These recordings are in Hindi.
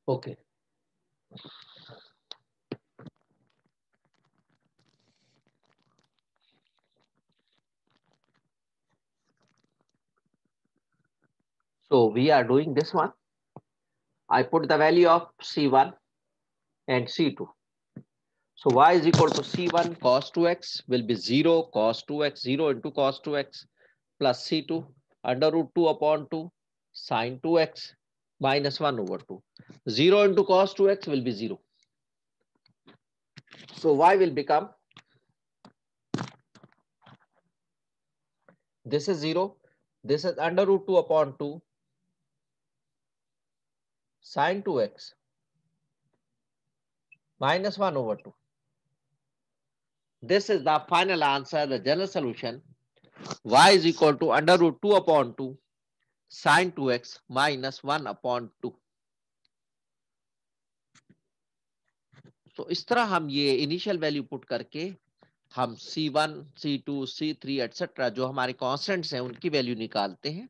Okay. So we are doing this one. I put the value of C1 and C2. So y is equal to C1 cos 2x will be 0 cos 2x, 0 into cos 2x plus C2 under root 2 upon 2 sin 2x minus 1 over 2. 0 into cos 2x will be 0. So y will become, this is 0, this is under root 2 upon 2 sin 2x minus 1 over 2. This is the final answer, the general solution. Y is equal to under root 2 upon 2 sin 2x minus 1 upon 2. तो इस तरह हम ये इनिशियल वैल्यू पुट करके हम C1, C2, C3 एटसेट्रा जो हमारे कॉन्स्टेंट्स हैं उनकी वैल्यू निकालते हैं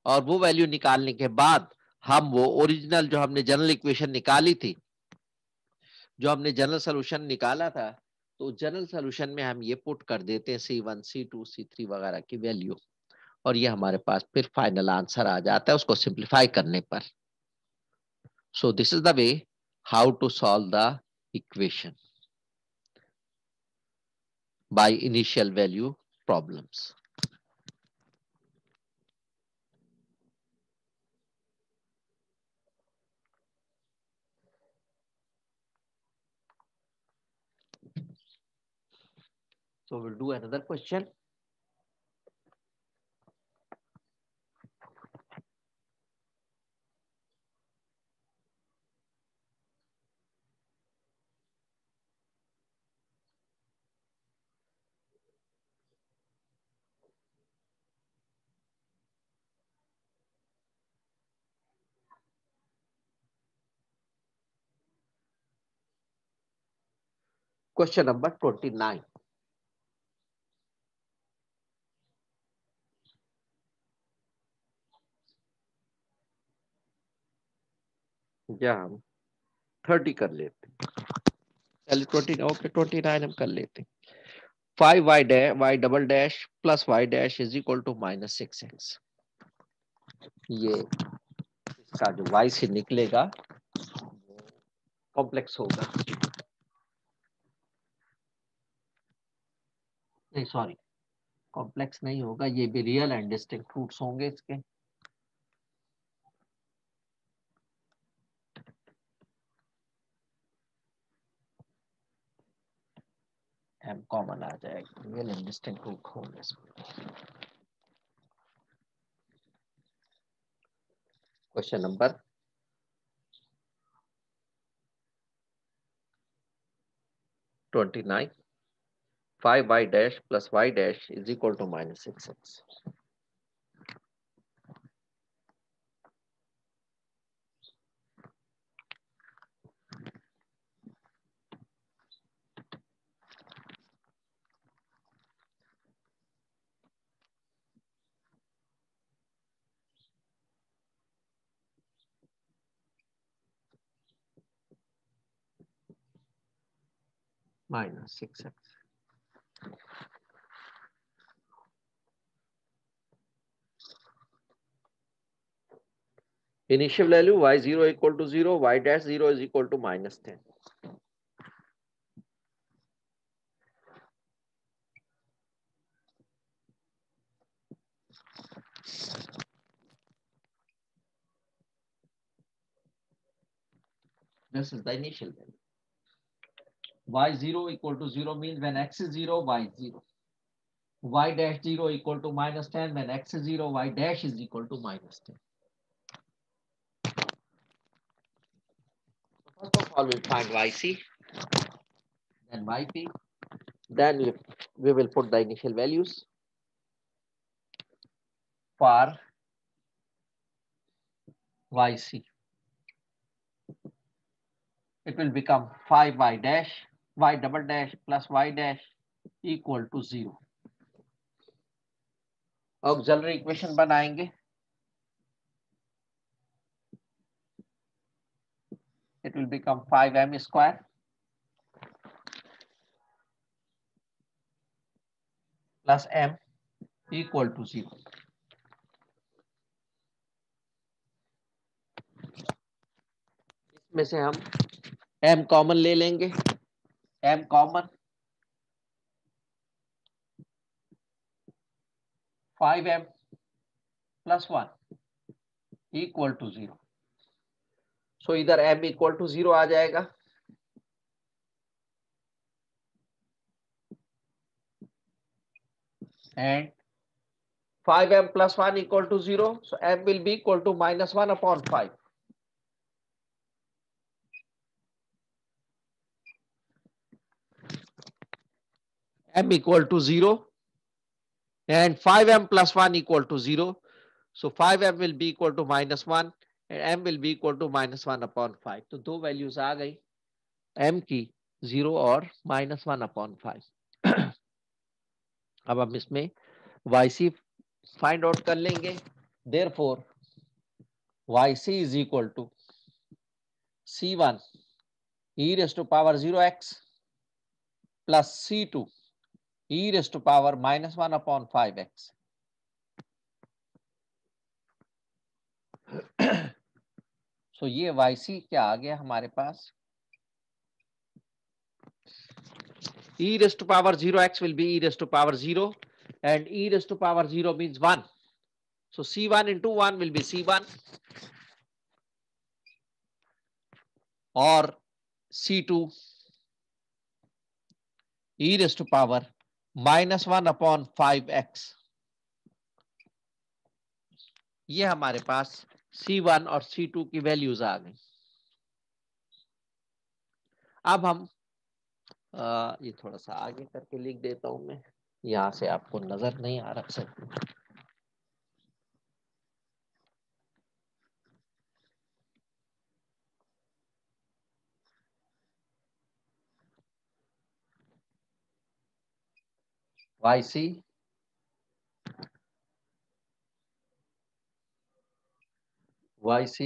और वो वैल्यू निकालने के बाद हम वो ओरिजिनल जो हमने जनरल इक्वेशन निकाली थी, जो हमने जनरल सोल्यूशन निकाला था, तो जनरल सोल्यूशन में हम ये पुट कर देते हैं C1, C2, C3 वगैरह की वैल्यू और ये हमारे पास फिर फाइनल आंसर आ जाता है उसको सिंप्लीफाई करने पर. So this is the way how to solve the equation by initial value problems. So we'll do another question. Question number 29. या हम 30 कर लेते हैं, चलिए 20, ओके 29 हम कर लेते हैं. 5y dash y double dash plus y dash is equal to minus 6x. ये इसका जो y से निकलेगा कॉम्प्लेक्स होगा, नहीं सॉरी कॉम्प्लेक्स नहीं होगा, ये भी रियल एंड डिस्टिंक्ट रूट्स होंगे इसके. m कॉमन आ जाएगा, रियल एंड डिस्टिंक्ट रूट होंगे इसमें. Question number 29. 5y dash plus y dash is equal to minus 6x. Minus 6x. Initial value y0 equal to 0, y dash 0 is equal to minus 10. This is the initial value. y0 equal to 0 means when x is 0, y is 0. Y dash 0 equal to minus 10 when x is 0, y dash is equal to minus 10. First of all, we'll find yc, then yp, then we will put the initial values for yc. It will become 5y dash, y double dash plus y dash equal to 0. Auxiliary equation बनाएंगे. it will become 5m square plus m equal to 0. इसमें से हम m कॉमन ले लेंगे, m common 5m plus 1 equal to 0. So इधर m equal to 0 आ जाएगा, and 5m plus 1 equal to 0. So m will be equal to minus 1 upon 5. M equal to 0 and 5m plus 1 equal to 0. So 5m will be equal to minus 1 and m will be equal to minus 1 upon 5. तो दो वैल्यूज आ गई, m की 0 और minus 1 upon 5. अब हम इसमें yc फाइंड आउट कर लेंगे. Therefore yc is equal to c1 e raised to power 0x plus c2 e raised to power minus 1 upon 5x. So ये yc क्या आ गया हमारे पास, e raised to power 0x will be e raised to power 0 and e raised to power 0 means 1. So c1 into 1 will be c1 or c2 e raised to power minus 1 upon 5x. ये हमारे पास c1 और c2 की वैल्यूज आ गई. अब हम ये थोड़ा सा आगे करके लिख देता हूं मैं, यहां से आपको नजर नहीं आ रख सकती. yc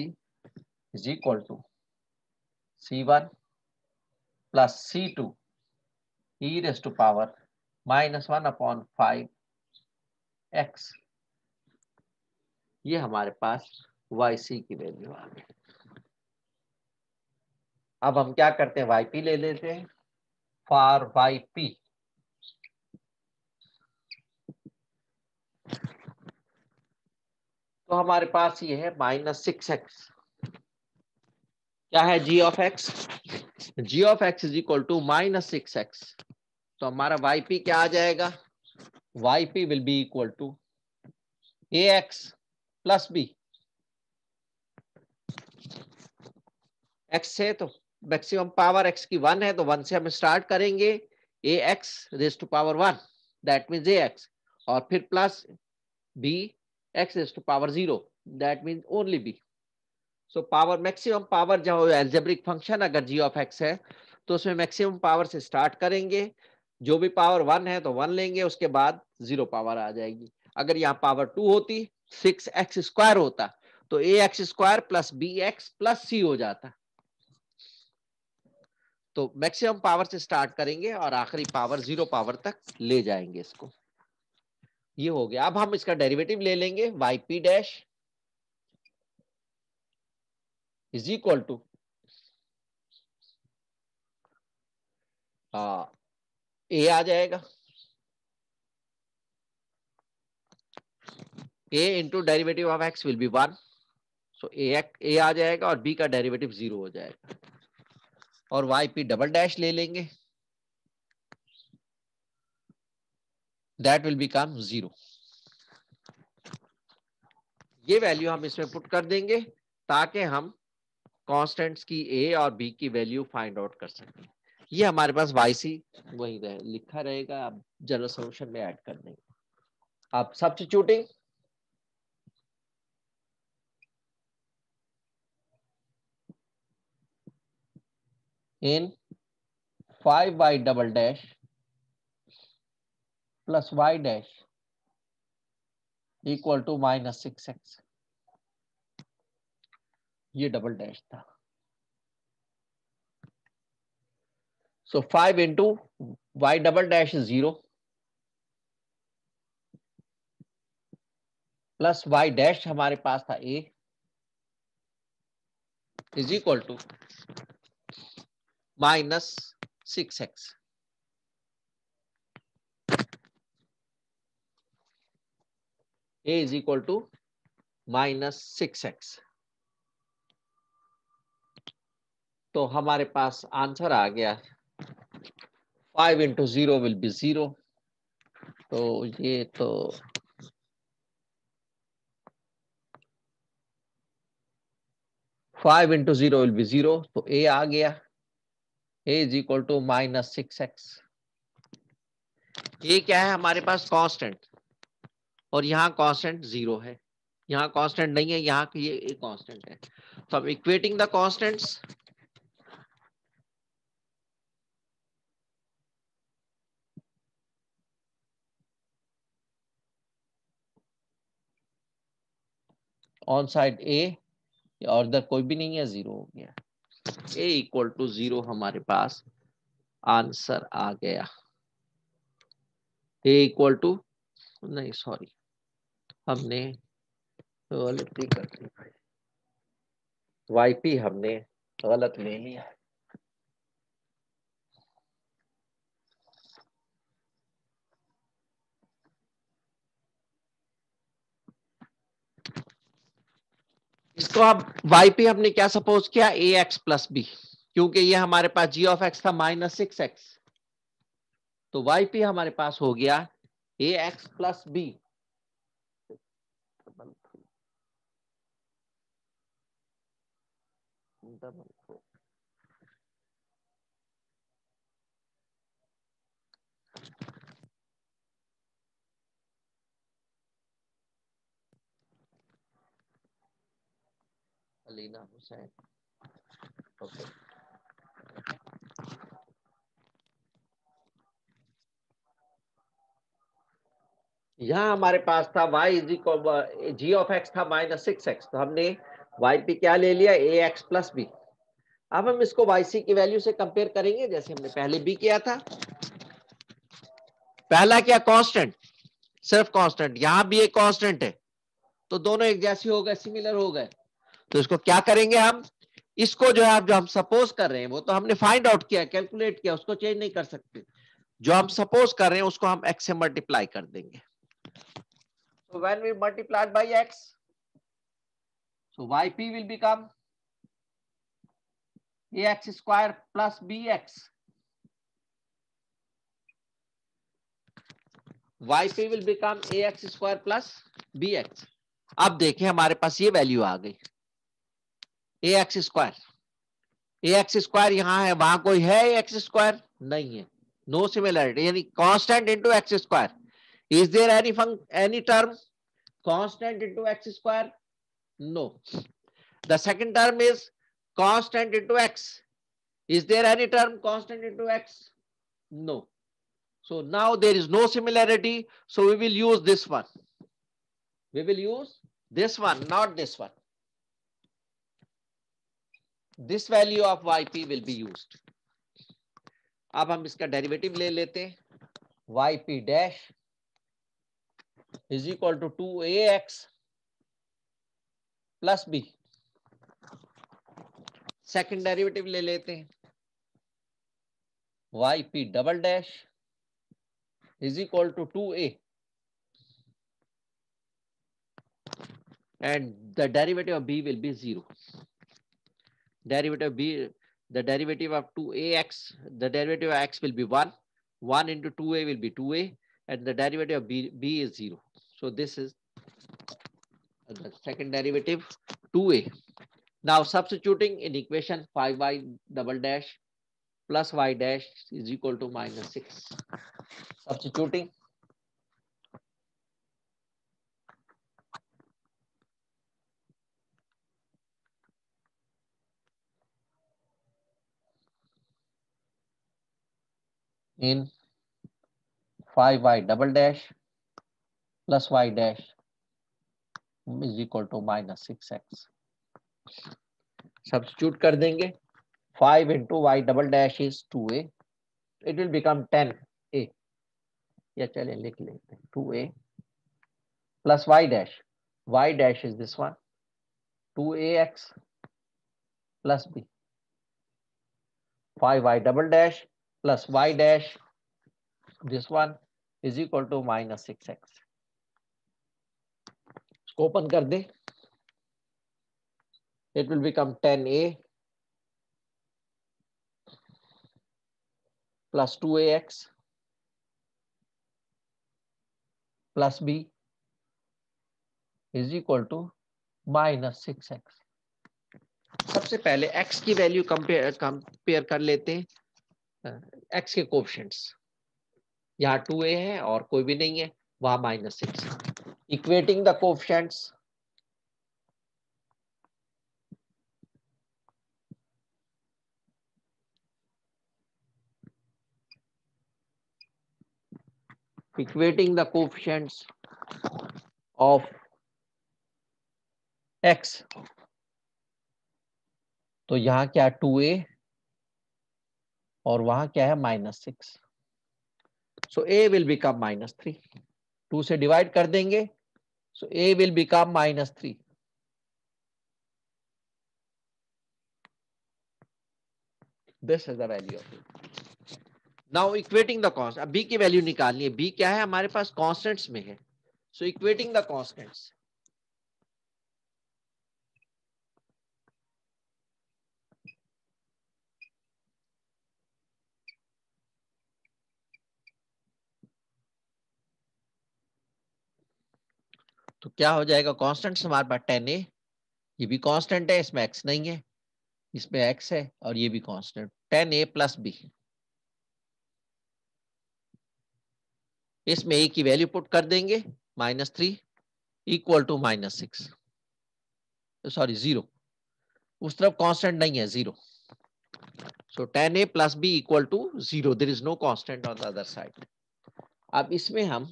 is equal to c1 plus c2 e raised to power minus 1 upon 5x. ये हमारे पास yc की वैल्यू आ गई. अब हम क्या करते हैं, yp ले लेते हैं. फॉर yp तो हमारे पास ये है -6x. क्या है g of x? g of x is equal to -6x. तो हमारा yp क्या आ जाएगा, yp will be equal to ax plus b. x से तो मैक्सिमम पावर x की 1 है, तो 1 से हम स्टार्ट करेंगे. ax raise to power 1 that means ax, और फिर plus b x raise to power 0 that means only b. So power maximum power जो एल्जेब्रिक फंक्शन अगर g ऑफ x है तो उसमें मैक्सिमम पावर से स्टार्ट करेंगे. जो भी पावर 1 है तो 1 लेंगे, उसके बाद 0 पावर आ जाएगी. अगर यहाँ पावर 2 होती 6x स्क्वायर होता तो ax square plus bx plus c हो जाता. तो मैक्सिमम पावर से स्टार्ट करेंगे और आखिरी पावर 0 पावर तक ले जाएंगे इसको. ये हो गया. अब हम इसका डेरिवेटिव ले लेंगे. yp dash is equal to a आ जाएगा, a into derivative of x will be 1. So a आ जाएगा और b का डेरिवेटिव 0 हो जाएगा. और yp डबल डैश ले लेंगे, दैट विल बिकम 0. ये वैल्यू हम इसमें पुट कर देंगे ताकि हम कांस्टेंट्स की a और b की वैल्यू फाइंड आउट कर सकें. ये हमारे पास yc वही लिखा रहेगा, आप जनरल सॉल्यूशन में ऐड कर देंगे. अब substituting in 5y double dash plus y dash equal to -6x. ये डबल डैश था. So 5 into y double dash is 0 plus y dash हमारे पास था a is equal to minus 6x. a is equal to minus 6x. तो हमारे पास आंसर आ गया 5 into 0 will be 0. तो ये तो 5 into 0 will be 0. तो a आ गया. a is equal to minus 6x. ये क्या है हमारे पास कांस्टेंट और यहाँ कांस्टेंट 0 है. यहाँ कांस्टेंट नहीं है, यहाँ ये कांस्टेंट है. तो अब equating the constants, on side a और इधर कोई भी नहीं है, 0 हो गया. a इक्वल टू 0 हमारे पास आंसर आ गया. a इक्वल टू, नहीं सॉरी हमने गलती कर दी, yp हमने गलत ले लिया. इसको अब yp हमने क्या सपोज किया, ax प्लस बी, क्योंकि ये हमारे पास g ऑफ x था माइनस 6x. तो yp हमारे पास हो गया ax plus b. Alina Hussain, okay. यहाँ हमारे पास था y is equal g of x था माइनस 6x. तो हमने yp क्या ले लिया, ax प्लस बी. अब हम इसको yc की वैल्यू से कंपेयर करेंगे जैसे हमने पहले भी किया था. पहला क्या, कांस्टेंट, सिर्फ कांस्टेंट. यहां भी एक कांस्टेंट है तो दोनों एक जैसे हो गए, सिमिलर हो गए. तो इसको क्या करेंगे हम, इसको जो है जो हम सपोज कर रहे हैं वो तो हमने फाइंड आउट किया, कैलकुलेट किया, उसको चेंज नहीं कर सकते. जो हम सपोज कर रहे हैं उसको हम x से मल्टीप्लाई कर देंगे. So when we multiplied by x, so yp will become ax square plus bx. yp will become ax square plus bx. अब देखें हमारे पास ये वैल्यू आ गई ax स्क्वायर. ax स्क्वायर यहां है, वहां कोई है ax स्क्वायर नहीं है, नो सिमिलरिटी, यानी constant into x square. Is there any term constant into x square? No. The second term is constant into x. Is there any term constant into x? No. So now there is no similarity. So we will use this one. We will use this one, not this one. This value of yp will be used. अब हम इसका डेरिवेटिव ले लेते हैं. yp dash is equal to 2ax plus b. Second derivative ले लेते हैं. yp double dash is equal to 2a and the derivative of b will be 0. Derivative b, the derivative of 2ax, the derivative of x will be 1. 1 into 2a will be 2a and the derivative of b is 0. So this is the second derivative, 2a. Now substituting in equation, 5y double dash plus y dash is equal to minus 6. Substituting, in 5y double dash plus y dash is equal to minus 6x. Substitute कर देंगे. 5 into y double dash is 2a it will become 10a, या चलिए लिख लेते हैं 2a plus y dash is this one 2ax plus b 5y double dash plus y dash this one is equal to minus 6x। इसको ओपन कर दे, it will become 10a plus 2ax plus b is equal to minus 6x। सबसे पहले x की वैल्यू कंपेयर कर लेते हैं x के कोएफिशिएंट्स। यहाँ 2a है और कोई भी नहीं है, वहां -6। Equating the coefficients, equating the coefficients of x, तो यहां क्या 2a और वहां क्या है -6, सो a विल बिकम -3। 2 से डिवाइड कर देंगे, सो a will become -3। This is the value of it। Now equating the const, अब b की वैल्यू निकालनी है। b क्या है हमारे पास, कॉन्स्टेंट्स में है। सो इक्वेटिंग द कॉन्स्टेंट्स, तो क्या हो जाएगा, कॉन्स्टेंट्स हमारे पास 10a, ये भी कांस्टेंट है, इसमें x नहीं है, इसमें x है, और ये भी कांस्टेंट 10a प्लस b। इसमें a की वैल्यू पुट कर देंगे, -3 इक्वल टू -6, सॉरी 0, उस तरफ कांस्टेंट नहीं है, 0। So 10a plus b equal to 0, there is no constant on the other side. अब इसमें हम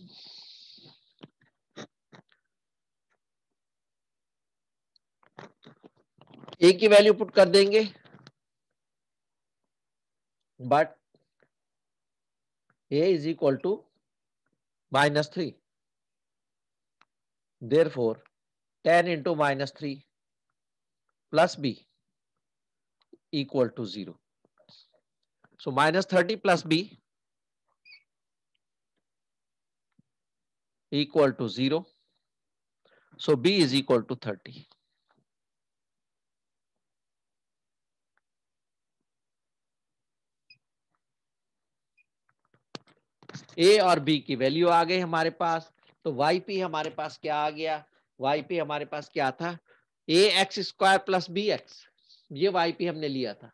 a की वैल्यू पुट कर देंगे, but a is equal to -3, therefore 10 into -3 plus b equal to 0. So -30 plus b equal to 0. So b is equal to 30. a और b की वैल्यू आ गई हमारे पास, तो yp हमारे पास क्या आ गया, yp हमारे पास क्या था, ax² प्लस bx। ये yp हमने लिया था,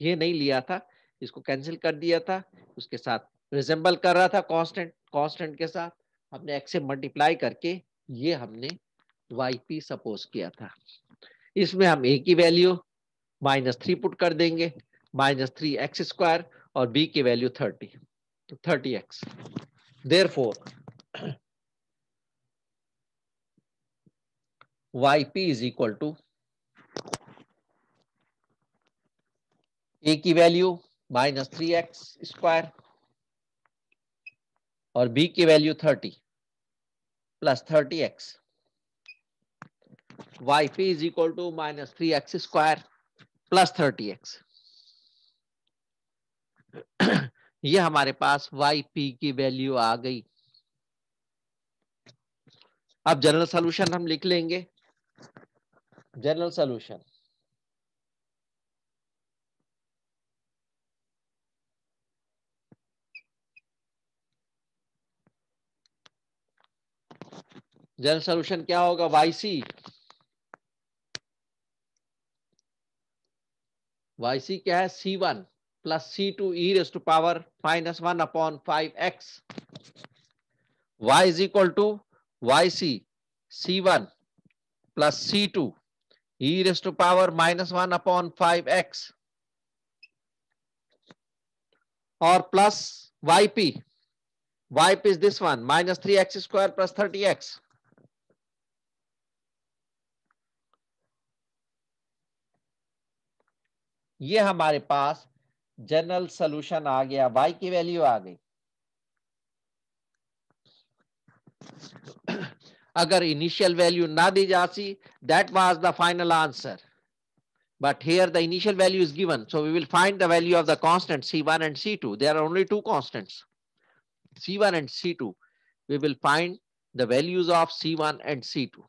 ये नहीं लिया था, इसको कैंसिल कर दिया था, उसके साथ रिजेंबल कर रहा था कांस्टेंट के साथ, हमने x से मल्टीप्लाई करके ये हमने yp सपोज किया था। इसमें हम a की वैल्यू -3 पुट कर देंगे, -3x² और b की वैल्यू 30, तो 30x। Therefore yp is equal to a की वैल्यू -3x² और b की value 30 plus 30x। yp is equal to -3x² plus 30x। ये हमारे पास yp की वैल्यू आ गई। अब जनरल सॉल्यूशन हम लिख लेंगे। जनरल सॉल्यूशन, जनरल सॉल्यूशन क्या होगा, yc क्या है, c1 plus c2 e raise to power -1 upon 5x। y is equal to yc c1 plus c2 e raise to power -1 upon 5x और plus yp is this one -3x² plus 30x। ये हमारे पास जनरल सोल्यूशन आ गया, y की वैल्यू आ गई। अगर इनिशियल वैल्यू ना दी जाती, that was the final answer, but here the initial value is given, so we will find the value of the constant C1 and C2. There are only two constants, C1 and C2. We will find the values of C1 and C2.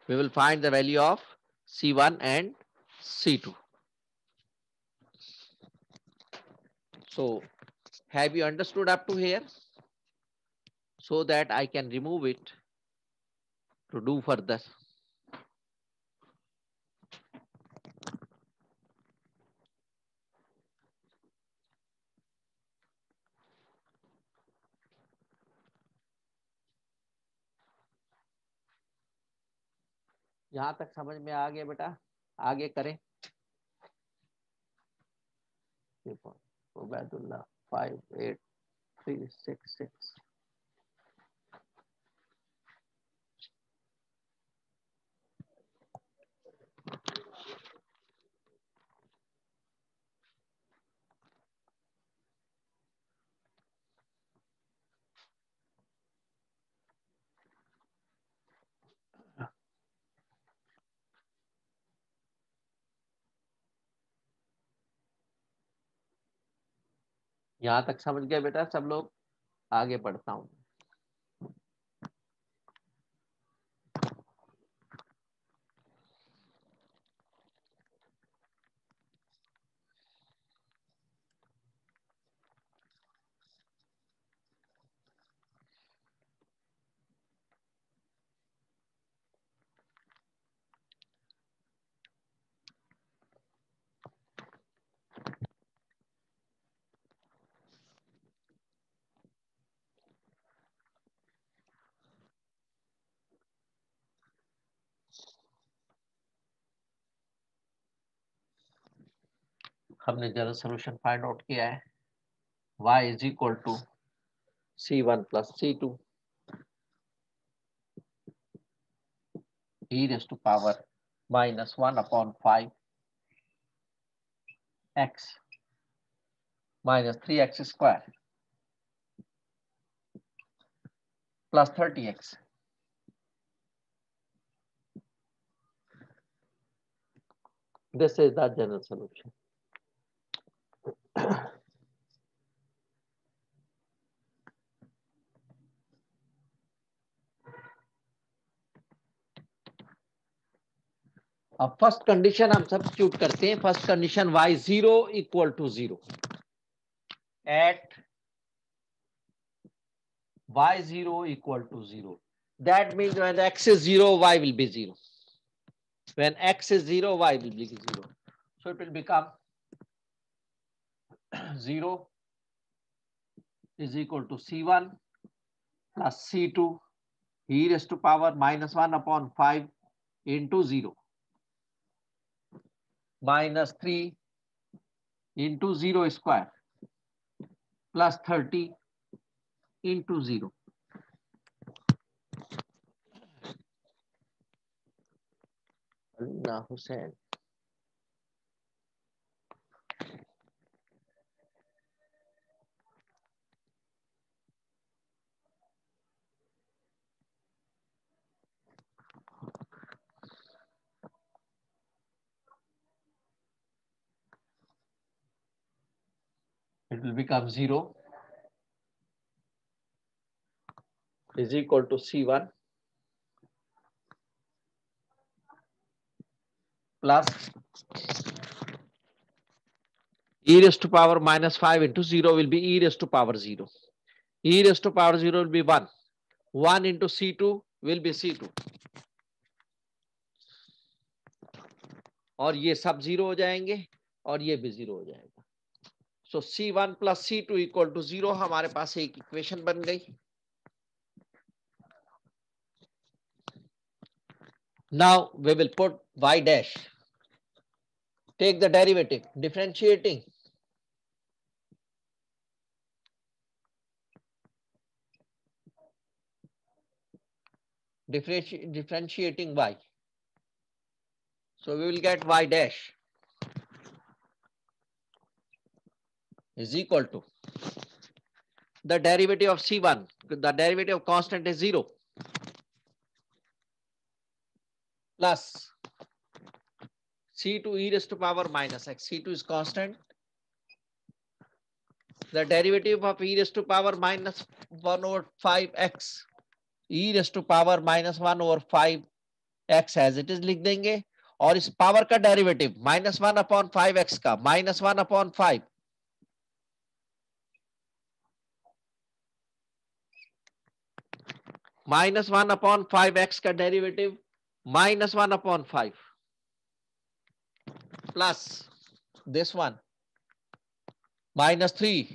We will find the value of C1 and C2. So have you understood up to here? So that I can remove it to do further. यहां तक समझ में आ गया बेटा? आगे करें। उबैदुल्लाह 58366। यहां तक समझ गए बेटा सब लोग? आगे बढ़ता हूं। हमने जनरल सोल्यूशन फाइंड आउट किया है, y is equal to C1 plus C2 e raise to power -1/5 x minus 3x square plus 30x. This is the general solution. अब फर्स्ट कंडीशन हम सब्स्टिट्यूट करते हैं। First condition y0 equal to 0 at y0 equal to 0. That means when x is 0, y will be 0. When x is 0, y will be 0. So it will become 0 is equal to C1 plus C2 e raised to power -1/5 into 0 minus 3 into 0 square plus 30 into 0. Allah Hussain. It will become 0 is equal to C1 plus e raised to power -5 into 0 will be e raised to power 0. E raised to power 0 will be 1. 1 into C2 will be C2. और ये सब 0 हो जाएंगे और ये भी 0 हो जाएगा। So C1 plus C2 equal to 0 हमारे पास एक इक्वेशन बन गई। Now we will put y dash. Take the derivative, differentiating. Differentiating y. So we will get y dash is equal to the derivative of C1, the derivative of constant is 0, plus C2 e raised to power minus x. C2 is constant. The derivative of e raised to power minus 1 over 5x, e raised to power minus 1 over 5x as it is लिख देंगे, और इस पावर का डेरिवेटिव माइनस 1 अपॉन 5x का minus 1 upon 5, minus 1 upon 5x का derivative minus 1 upon 5 plus this one minus 3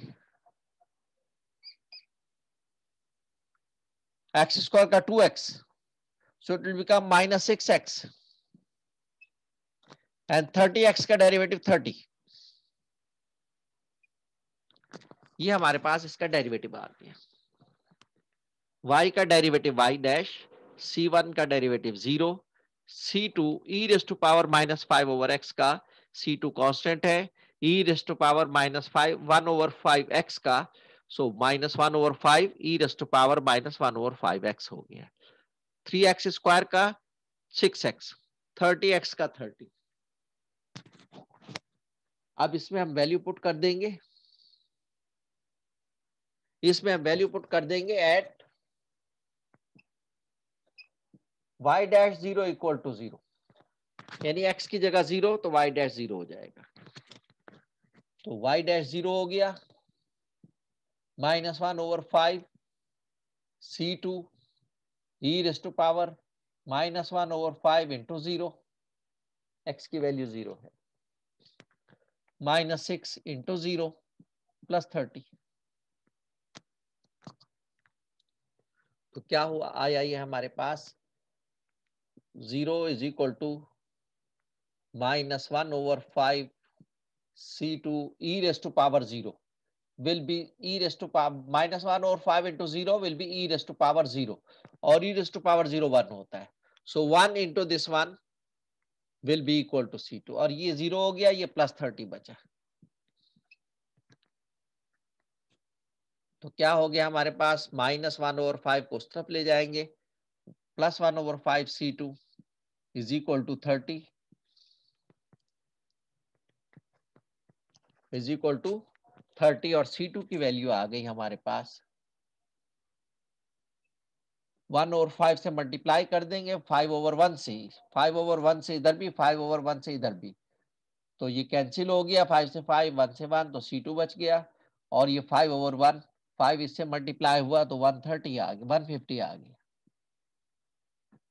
x square का 2x, so it will become minus 6x, and 30x का डेरिवेटिव 30. ये हमारे पास इसका डेरिवेटिव आ गया. y का डेरिवेटिव y डैश, c1 का derivative 0, c2 e raise to power minus 5 over x का, c2 कांस्टेंट है, e raise to power minus 1 over 5x का, so minus 1 over 5 e raise to power minus 1 over 5x हो गया. 3x स्क्वायर का 6x, 30x का 30. अब इसमें हम वैल्यू पुट कर देंगे, इसमें हम वैल्यू पुट कर देंगे at y dash 0 equal to 0, यानी x की जगह 0 तो y डैश 0 हो जाएगा. तो y डैश 0 हो गया, minus 1 over 5 c2 e raise to power minus 1 over 5 into 0, x की वैल्यू 0 है, माइनस 6 इंटू 0 प्लस 30. तो क्या हुआ, आया ये हमारे पास 0 is equal to minus 1 over 5 c2 e raised to power 0 will be e raised to power minus 1 over 5 into 0 will be e raised to power 0, और e raised to power 0 1 होता है, so 1 into this one will be equal to c2, और ये 0 हो गया, ये प्लस 30 बचा. तो क्या हो गया हमारे पास, माइनस 1 ओवर 5 को उस तरफ ले जाएंगे, plus 1 over 5 c2 is equal to 30 is equal to 30, और c2 की वैल्यू आ गई हमारे पास 1 ओवर 5 से मल्टीप्लाई कर देंगे, 5 ओवर 1 से, 5 ओवर 1 से इधर भी, 5 ओवर 1 से इधर भी, तो ये कैंसिल हो गया, 5 से 5, 1 से 1, तो c2 बच गया, और ये 5 ओवर 1, 5 इससे मल्टीप्लाई हुआ तो 130 आ गया, 150 आ गया.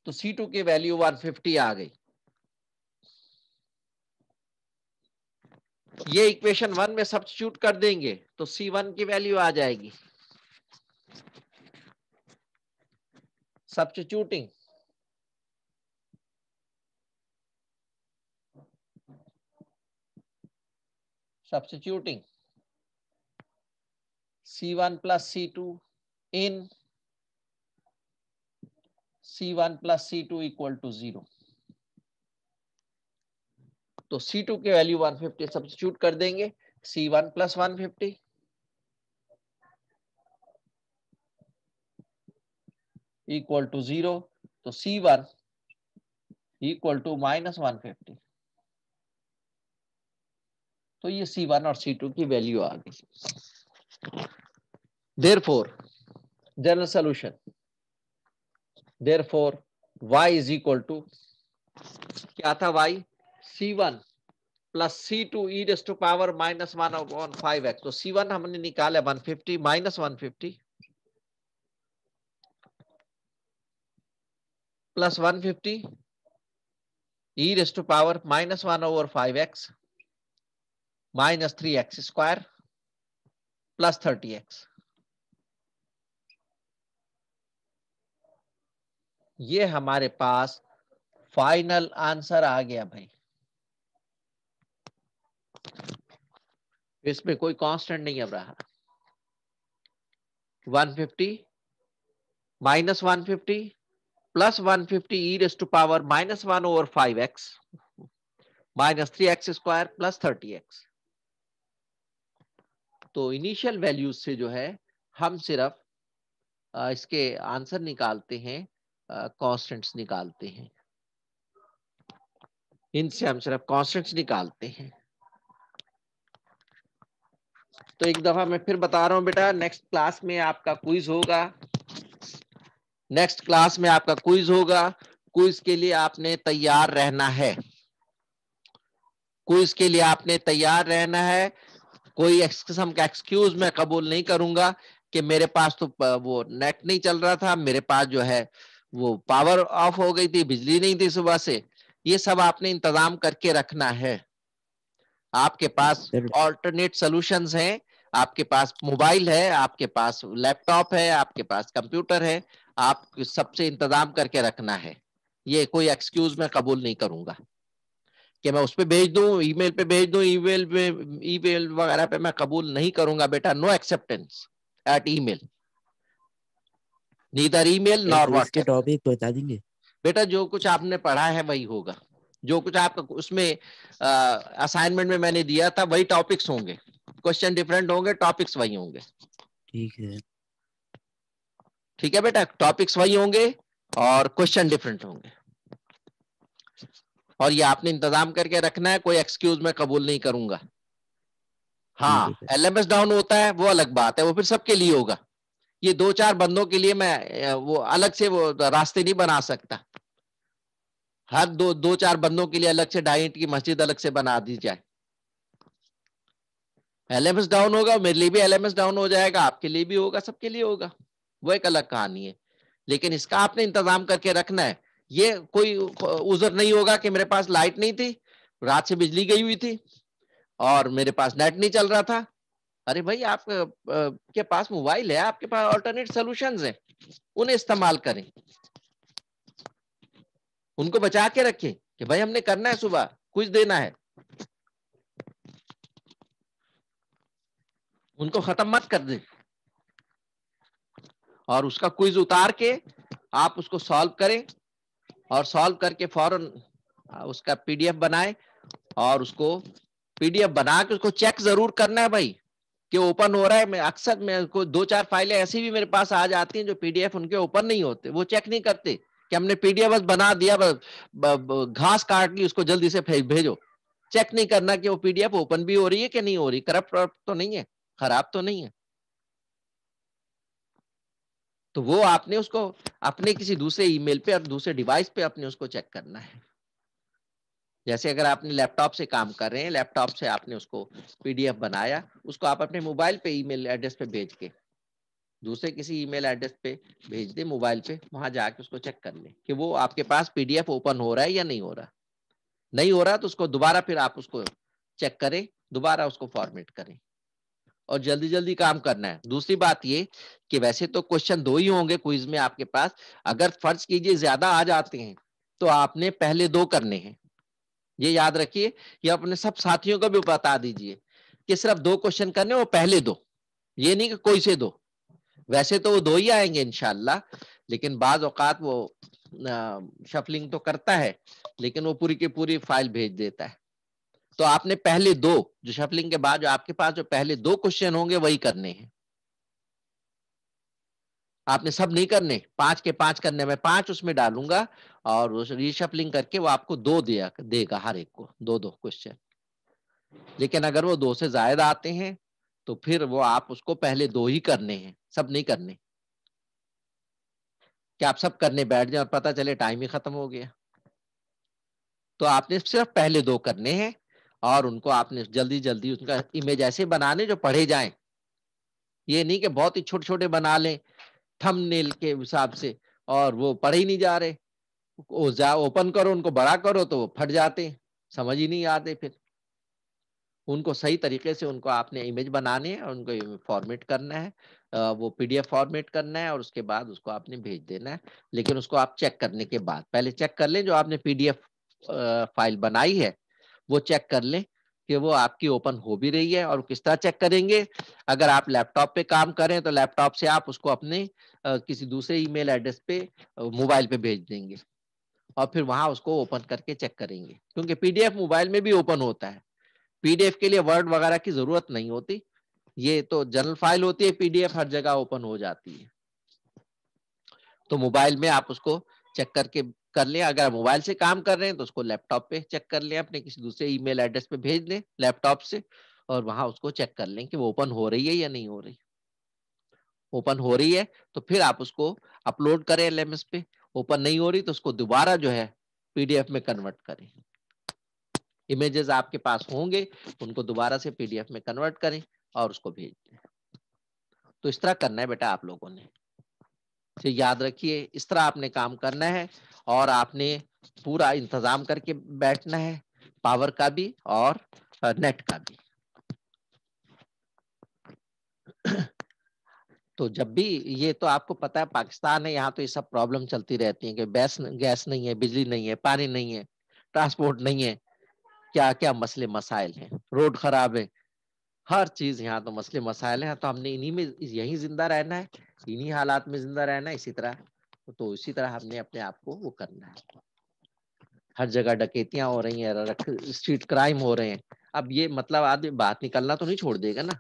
तो c2 की वैल्यू 150 आ गई. ये इक्वेशन 1 में सब्स्टिट्यूट कर देंगे तो c1 की वैल्यू आ जाएगी, substituting c1 plus c2 in c1 plus c2 equal to 0. तो c2 की वैल्यू 150 सब्स्टिट्यूट कर देंगे, c1 प्लस 150 इक्वल टू 0, तो c1 इक्वल टू माइनस 150. तो ये c1 और c2 की वैल्यू आ गई. Therefore general solution, therefore y is equal to, क्या था y, c1 plus c2 e raise to power minus 1 upon 5x. तो c1 हमने निकाला 150 minus 150 plus 150 e raise to power minus 1 over 5x minus 3x square plus 30x. ये हमारे पास फाइनल आंसर आ गया भाई. इसमें कोई कांस्टेंट नहीं अब रहा. 150 minus 150 plus 150 e raise to power minus 1 over 5x -3x² + 30x। तो इनिशियल वैल्यूज से जो है हम सिर्फ इसके आंसर निकालते हैं, कांस्टेंट्स निकालते हैं, इनसे हम सिर्फ कांस्टेंट्स निकालते हैं। तो एक दफा मैं फिर बता रहा हूं बेटा, नेक्स्ट क्लास में आपका क्विज होगा, नेक्स्ट क्लास में आपका क्विज होगा। क्विज के लिए आपने तैयार रहना है, क्विज के लिए आपने तैयार रहना है। कोई किस्म का एक्सक्यूज मैं कबूल नहीं करूंगा कि मेरे पास तो वो नेट नहीं चल रहा था, मेरे पास जो है वो पावर ऑफ हो गई थी, बिजली नहीं थी सुबह से। ये सब आपने इंतजाम करके रखना है। आपके पास ऑल्टरनेट सॉल्यूशंस हैं, आपके पास मोबाइल है, आपके पास लैपटॉप है, आपके पास कंप्यूटर है, आप सबसे इंतजाम करके रखना है। ये कोई एक्सक्यूज मैं कबूल नहीं करूंगा कि मैं उस पे भेज दूं, ईमेल पे भेज दूं, ईमेल वगैरह पे मैं कबूल नहीं करूंगा बेटा। No acceptance at email, neither email nor quiz के व्हाट्सएप। टॉपिक बता देंगे बेटा जो कुछ आपने पढ़ा है वही होगा, जो कुछ आपका उसमें असाइनमेंट में मैंने दिया था वही टॉपिक्स होंगे। क्वेश्चन डिफरेंट होंगे, टॉपिक्स वही होंगे। ठीक है। ठीक है बेटा, टॉपिक्स वही होंगे और क्वेश्चन डिफरेंट होंगे। और ये आपने इंतजाम करके रखना है, कोई एक्सक्यूज मैं कबूल नहीं करूंगा। ठीक है हाँ, सर। एलएमएस डाउन होता है वो अलग बात है, वो फिर सबके लिए होगा। ये 2-4 बंदों के लिए मैं वो अलग से वो रास्ते नहीं बना सकता। हर 2-4 बंदों के लिए अलग से 2.5 ईंट की मस्जिद अलग से बना दी जाए। एलएमएस डाउन होगा, मेरे लिए भी एलएमएस डाउन हो जाएगा, आपके लिए भी होगा, सबके लिए होगा, वो एक अलग कहानी है। लेकिन इसका आपने इंतजाम करके रखना है। ये कोई उज़र नहीं होगा कि मेरे पास लाइट नहीं थी, रात से बिजली गई हुई थी और मेरे पास नेट नहीं चल रहा था। अरे भाई, आप के पास मोबाइल है, आपके पास ऑल्टरनेट सॉल्यूशंस हैं, उन्हें इस्तेमाल करें, उनको बचा के रखें कि भाई हमने करना है, सुबह कुछ देना है, उनको खत्म मत कर दें। और उसका क्विज उतार के आप उसको सॉल्व करें और सॉल्व करके फौरन उसका पीडीएफ बनाएं और उसको पीडीएफ बना के उसको चेक जरूर करना है भाई कि ओपन हो रहा है। मैं अक्सर मेरे को 2-4 फाइलें ऐसी भी मेरे पास आ जाती हैं जो पीडीएफ उनके ओपन नहीं होते, वो चेक नहीं करते कि हमने पीडीएफ बस बना दिया, घास काट ली, उसको जल्दी से भेजो। चेक नहीं करना कि वो पीडीएफ ओपन भी हो रही है कि नहीं हो रही, करप्ट तो नहीं है, खराब तो नहीं है। तो वो आपने उसको अपने किसी दूसरे ईमेल पे और दूसरे डिवाइस पे अपने उसको चेक करना है। जैसे अगर आपने लैपटॉप से काम कर रहे हैं, लैपटॉप से आपने उसको पीडीएफ बनाया, उसको आप अपने मोबाइल पे ईमेल एड्रेस पे भेज के दूसरे किसी ईमेल एड्रेस पे भेज दे, मोबाइल पे, वहां जाके उसको चेक कर ले कि वो आपके पास पीडीएफ ओपन हो रहा है या नहीं हो रहा। नहीं हो रहा तो उसको दोबारा फिर आप उसको चेक करें, दोबारा उसको फॉर्मेट करें और जल्दी जल्दी काम करना है। दूसरी बात ये कि वैसे तो क्वेश्चन 2 ही होंगे क्विज में आपके पास, अगर फर्ज कीजिए ज्यादा आ जाते हैं तो आपने पहले 2 करने हैं। ये याद रखिए, ये अपने सब साथियों को भी बता दीजिए कि सिर्फ 2 क्वेश्चन करने, वो पहले 2, ये नहीं कि कोई से 2। वैसे तो वो 2 ही आएंगे इंशाल्लाह, लेकिन बाज औकात वो शफलिंग तो करता है, लेकिन वो पूरी की पूरी फाइल भेज देता है। तो आपने पहले 2 जो शफलिंग के बाद जो आपके पास जो पहले 2 क्वेश्चन होंगे वही करने हैं, आपने सब नहीं करने। 5 के 5 करने, में 5 उसमें डालूंगा और रीशफलिंग करके वो आपको 2 देगा, हर एक को 2-2 क्वेश्चन। लेकिन अगर वो 2 से ज्यादा आते हैं तो फिर वो आप उसको पहले 2 ही करने हैं, सब नहीं करने कि आप सब करने बैठ जाए और पता चले टाइम ही खत्म हो गया। तो आपने सिर्फ पहले 2 करने हैं और उनको आपने जल्दी जल्दी उनका इमेज ऐसे बनाने जो पढ़े जाएं। ये नहीं कि बहुत ही छोटे छोटे बना लें थंबनेल के हिसाब से और वो पढ़े ही नहीं जा रहे। ओपन करो, उनको बड़ा करो तो वो फट जाते हैं, समझ ही नहीं आते। फिर उनको सही तरीके से उनको आपने इमेज बनाने हैं और उनको फॉर्मेट करना है, वो पीडीएफ फॉर्मेट करना है और उसके बाद उसको आपने भेज देना है। लेकिन उसको आप चेक करने के बाद पहले चेक कर लें, जो आपने पीडीएफ फाइल बनाई है वो चेक कर लें कि वो आपकी ओपन हो भी रही है। और किस तरह चेक करेंगे, अगर आप लैपटॉप पे काम करें तो लैपटॉप से आप उसको अपने किसी दूसरे ईमेल एड्रेस पे मोबाइल पे भेज देंगे और फिर वहां उसको ओपन करके चेक करेंगे, क्योंकि पीडीएफ मोबाइल में भी ओपन होता है। पीडीएफ के लिए वर्ड वगैरह की जरूरत नहीं होती, ये तो जनरल फाइल होती है, पीडीएफ हर जगह ओपन हो जाती है। तो मोबाइल में आप उसको चेक करके कर लें। अगर मोबाइल से काम कर रहे हैं तो उसको लैपटॉप पे चेक कर लें, अपने किसी दूसरे ईमेल एड्रेस पे भेज दें लैपटॉप से, और वहां उसको चेक कर लें कि वो ओपन हो रही है या नहीं हो रही। ओपन हो रही है तो फिर आप उसको अपलोड करें एलएमएस पे, ओपन नहीं हो रही तो उसको दोबारा जो है पीडीएफ में कन्वर्ट करें। इमेजेस आपके पास होंगे उनको दोबारा से पीडीएफ में कन्वर्ट करें और उसको भेज दें। तो इस तरह करना है बेटा आप लोगों ने, तो याद रखिए इस तरह आपने काम करना है, और आपने पूरा इंतजाम करके बैठना है, पावर का भी और नेट का भी। तो जब भी, ये तो आपको पता है पाकिस्तान है, यहाँ तो ये सब प्रॉब्लम चलती रहती है कि गैस नहीं है, बिजली नहीं है, पानी नहीं है, ट्रांसपोर्ट नहीं है, क्या क्या मसले मसाइल हैं, रोड खराब है, हर चीज यहाँ तो मसले मसाइल हैं। तो हमने इन्हीं में यहीं जिंदा रहना है, इन्हीं हालात में जिंदा रहना है, इसी तरह। तो इसी तरह हमने अपने आप को वो करना है। हर जगह डकैतियां हो रही हैं, स्ट्रीट क्राइम हो रहे हैं। अब ये मतलब आदमी बात निकलना तो नहीं छोड़ देगा ना,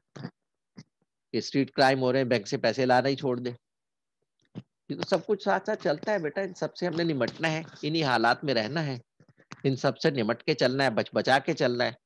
कि स्ट्रीट क्राइम हो रहे हैं बैंक से पैसे लाना ही छोड़ दे। ये तो सब कुछ साथ साथ चलता है बेटा, इन सबसे हमने निमटना है, इन्हीं हालात में रहना है, इन सबसे निमट के चलना है, बचा के चलना है।